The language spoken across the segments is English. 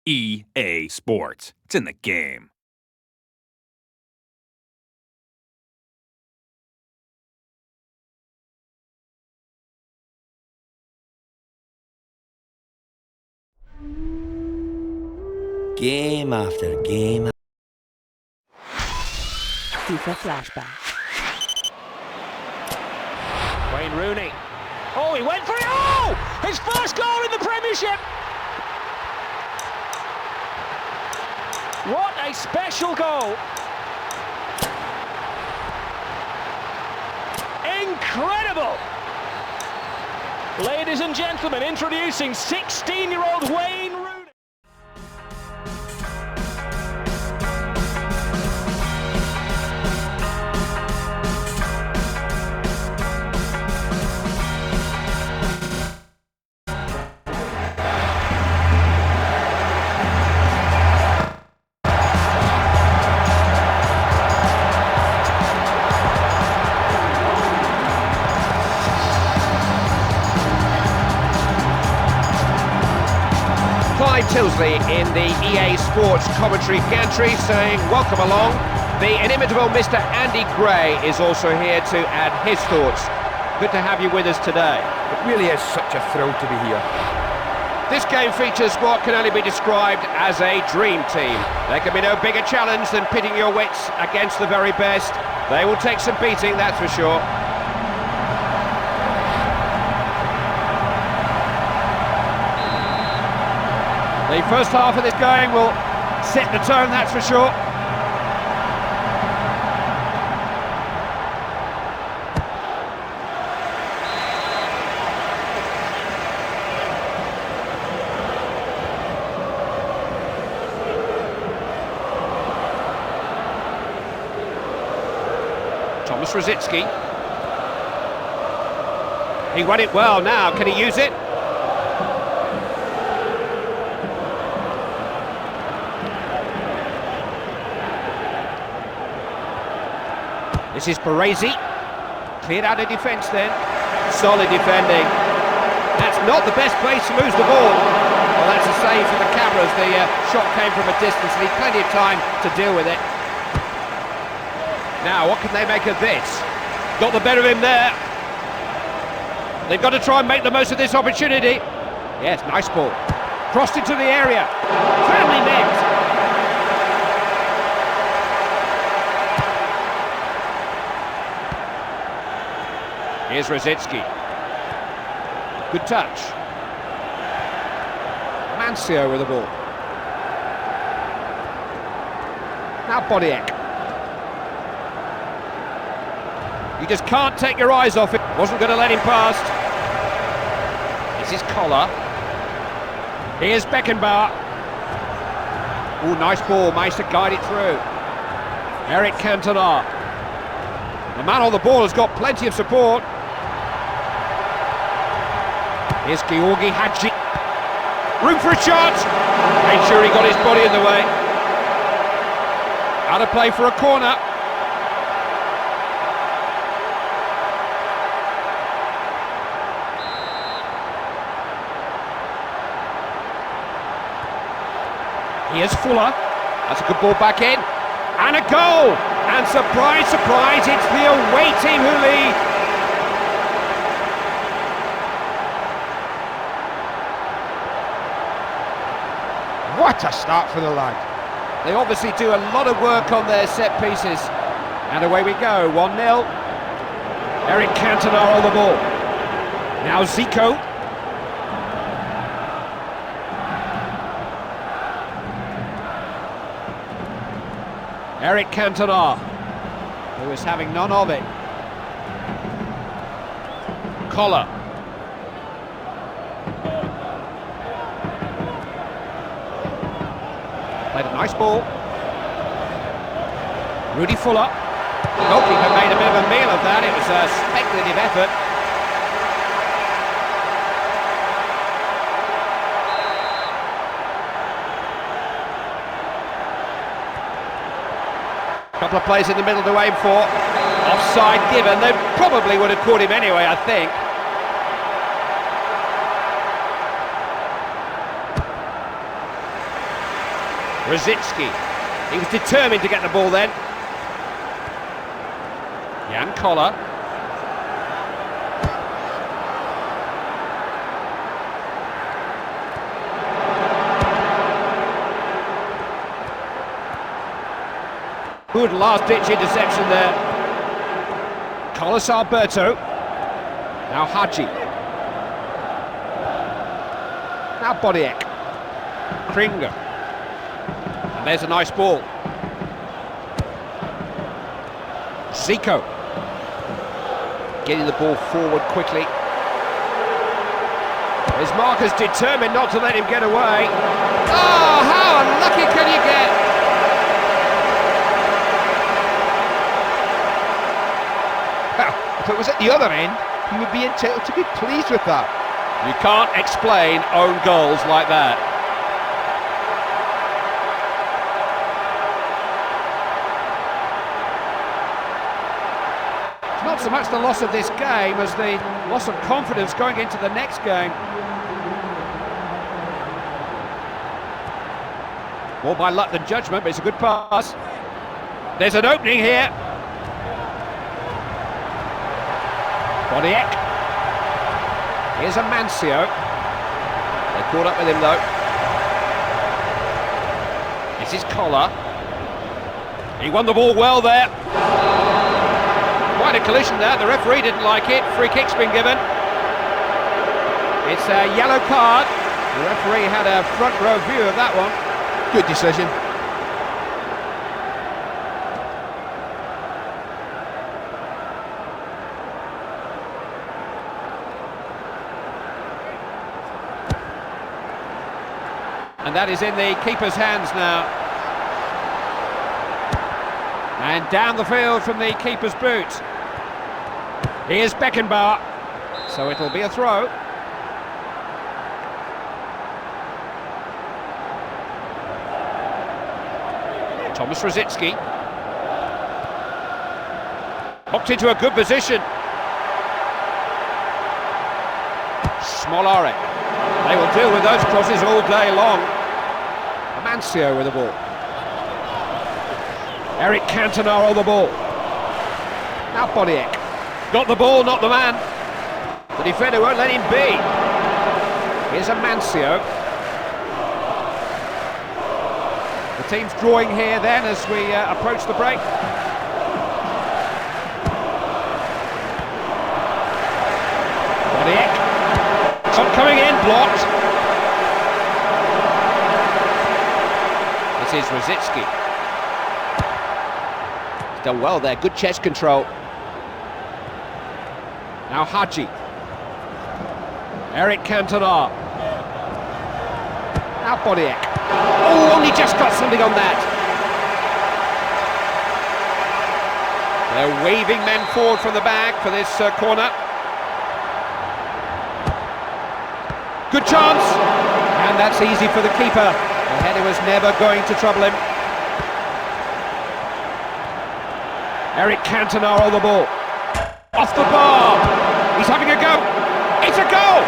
EA Sports. It's in the game. Game after game. FIFA flashback. Wayne Rooney. Oh, he went for it! Oh! His first goal in the Premiership! What a special goal! Incredible! Ladies and gentlemen, introducing 16-year-old Wayne Rooney. Tilsley in the EA Sports commentary gantry saying welcome along. The inimitable Mr. Andy Gray is also here to add his thoughts. Good to have you with us today. It really is such a thrill to be here. This game features what can only be described as a dream team. There can be no bigger challenge than pitting your wits against the very best. They will take some beating, that's for sure. The first half of this game will set the tone, that's for sure. Thomas Rosicki. He won it well now, can he use it? This is Baresi. Cleared out of defence then. Solid defending. That's not the best place to lose the ball. Well, that's a save for the cameras. The shot came from a distance and he's plenty of time to deal with it. Now, what can they make of this? Got the better of him there. They've got to try and make the most of this opportunity. Yes, nice ball. Crossed into the area. Firmly met. Here's Rosicki. Good touch. Mancio with the ball. Now Bodiek. You just can't take your eyes off it. Wasn't going to let him past. This is Collar. Here's Beckenbauer. Oh, nice ball. Managed to guide it through. Eric Cantona. The man on the ball has got plenty of support. Here's Georgi Hadji. Room for a shot! Made sure he got his body in the way. Out of play for a corner. Here's Fuller. That's a good ball back in. And a goal! And surprise, surprise, it's the away team who lead. What a start for the lad. They obviously do a lot of work on their set pieces. And away we go, 1-0. Eric Cantona on the ball. Now Zico. Eric Cantona, who is having none of it. Collar. Played a nice ball. Rudy Fuller. The goalkeeper made a bit of a meal of that. It was a speculative effort. Couple of plays in the middle to aim for. Offside given. They probably would have caught him anyway, I think. Rosicki. He was determined to get the ball then. Jan Koller. Good last-ditch interception there. Carlos Alberto. Now Hadji. Now Bodiek. Kringer. And there's a nice ball. Zico. Getting the ball forward quickly. His marker's determined not to let him get away. Oh, how unlucky can you get? If it was at the other end, he would be entitled to be pleased with that. You can't explain own goals like that. It's not so much the loss of this game as the loss of confidence going into the next game. More by luck than judgment, but it's a good pass. There's an opening here. Bodiek. Here's Amancio. They caught up with him though. This is Koller. He won the ball well there. Quite a collision there. The referee didn't like it. Free kick's been given. It's a yellow card. The referee had a front row view of that one. Good decision. And that is in the keeper's hands now. And down the field from the keeper's boot. Here's Beckenbauer. So it'll be a throw. Thomas Rosicki. Hooked into a good position. Smolarek. They will deal with those crosses all day long. Amancio with the ball. Eric Cantona on the ball. Now Bodiek. Got the ball, not the man. The defender won't let him be. Here's Amancio. The team's drawing here then as we approach the break. Bodiek. Shot coming in, blocked. This is Rosicki. He's done well there, good chest control. Now Hadji. Eric Cantona. Now Bodiek. Oh, only just got something on that. They're waving men forward from the back for this corner. Good chance, and that's easy for the keeper. The header was never going to trouble him. Eric Cantona on the ball. Off the bar. He's having a go. It's a goal!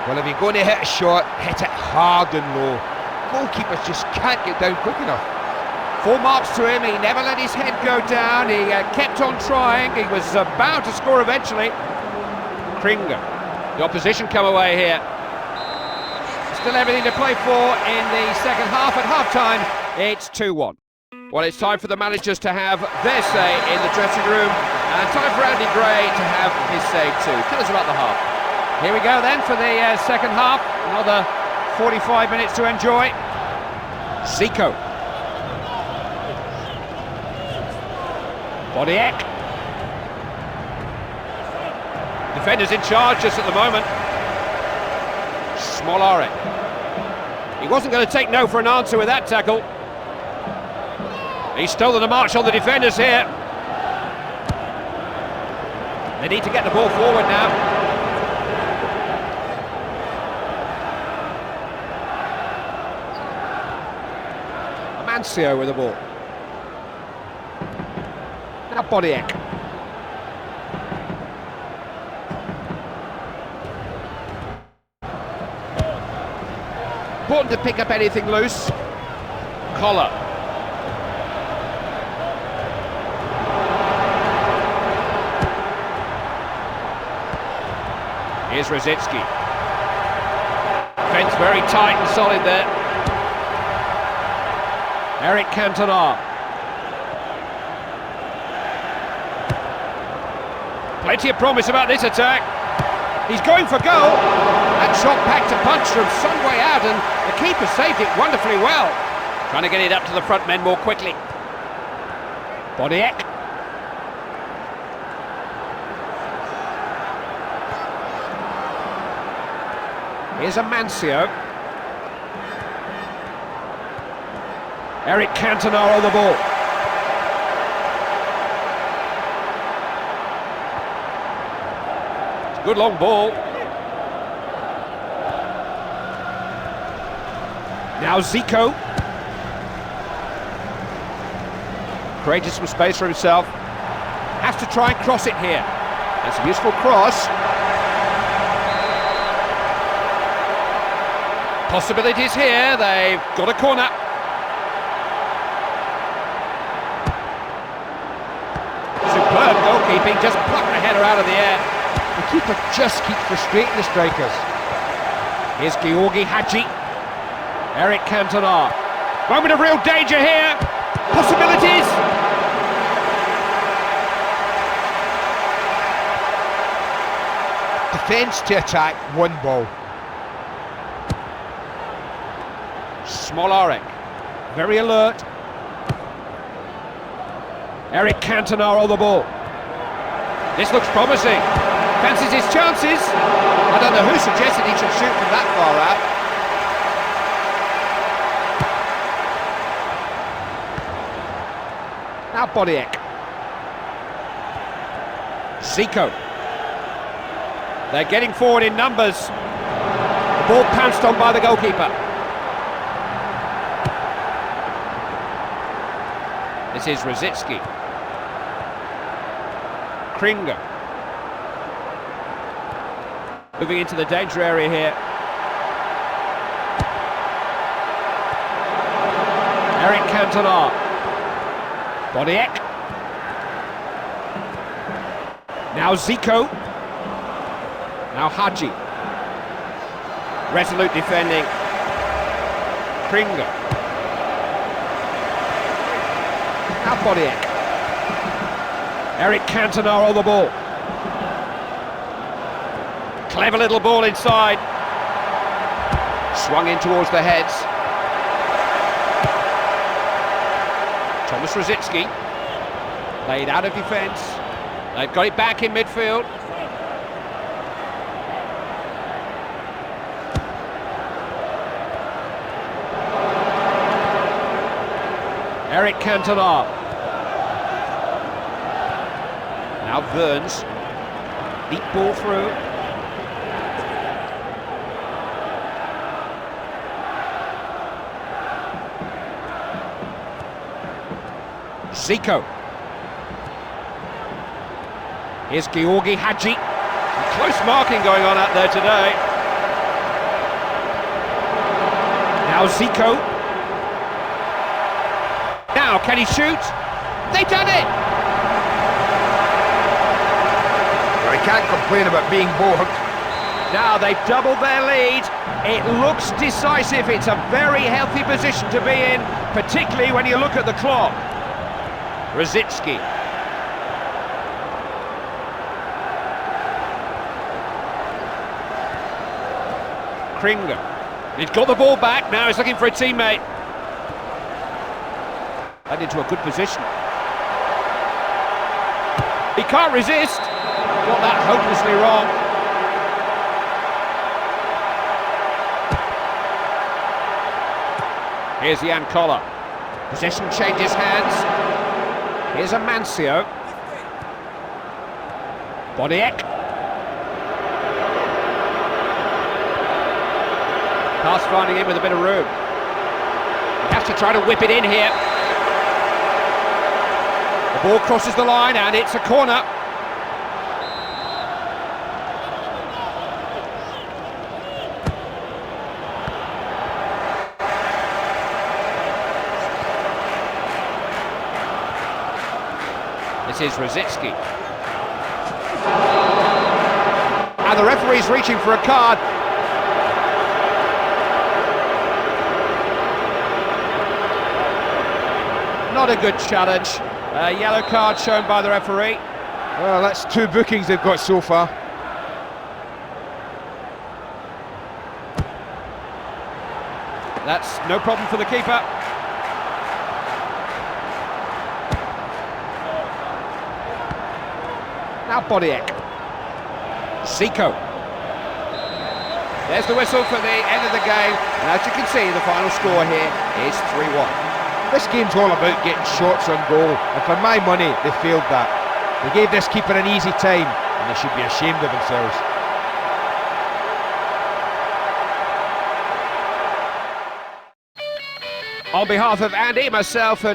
Well, if you're going to hit a shot, hit it hard and low. Goalkeepers just can't get down quick enough. Full marks to him, he never let his head go down, he kept on trying, he was bound to score eventually. Kringer, the opposition come away here. Still everything to play for in the second half. At half-time, it's 2-1. Well, it's time for the managers to have their say in the dressing room, and time for Andy Gray to have his say too. Tell us about the half. Here we go then for the second half, another 45 minutes to enjoy. Zico. Bodiek. Defenders in charge just at the moment. Smolarek. He wasn't going to take no for an answer with that tackle. He's stolen the march on the defenders here. They need to get the ball forward now. Amancio with the ball. Now Bodiek. important to pick up anything loose. Collar. Here's Rosicki. Defence very tight and solid there. Eric Cantona. Plenty of promise about this attack. He's going for goal. That shot packed a punch from some way out, and the keeper saved it wonderfully well. Trying to get it up to the front men more quickly. Boniek. Here's Amancio. Eric Cantona on the ball. It's a good long ball. Now Zico. Created some space for himself. Has to try and cross it here. That's a useful cross. Possibilities here. They've got a corner. Superb goalkeeping. Just plucked the header out of the air. The keeper just keeps frustrating the strikers. Here's Georgi Hadji. Eric Cantona. Moment of real danger here. Possibilities. Defence to attack, one ball. Smolarek. Very alert. Eric Cantona on the ball. This looks promising. Fancies his chances. I don't know who suggested he should shoot from that far out. Now Boniek. Zico. They're getting forward in numbers. The ball pounced on by the goalkeeper. This is Rosicki. Kringer. Moving into the danger area here. Eric Cantona. Boniek. Now Zico. Now Hadji. Resolute defending. Kringer. Now Boniek. Eric Cantona on the ball. Clever little ball inside. Swung in towards the heads. Thomas Rosicki. Laid out of defence. They've got it back in midfield. Eric Cantona. Now Burns. Deep ball through. Zico. Here's Georgi Hadji. Close marking going on out there today. Now Zico. Now, can he shoot? They've done it! Well, he can't complain about being bored. Now they've doubled their lead. It looks decisive. It's a very healthy position to be in, particularly when you look at the clock. Rosicki. Kringer. He's got the ball back, now he's looking for a teammate. And into a good position. He can't resist. Got that hopelessly wrong. Here's Jan Koller. Possession changes hands. Here's Amancio. Boniek. Pass finding in with a bit of room. You have to try to whip it in here. The ball crosses the line and it's a corner. This is Rosicki. And the referee's reaching for a card. Not a good challenge. A yellow card shown by the referee. Well, that's 2 bookings they've got so far. That's no problem for the keeper. Now Bodiek. Zico. There's the whistle for the end of the game. And as you can see, the final score here is 3-1. This game's all about getting shots on goal, and for my money, they failed that. They gave this keeper an easy time, and they should be ashamed of themselves. On behalf of Andy, myself and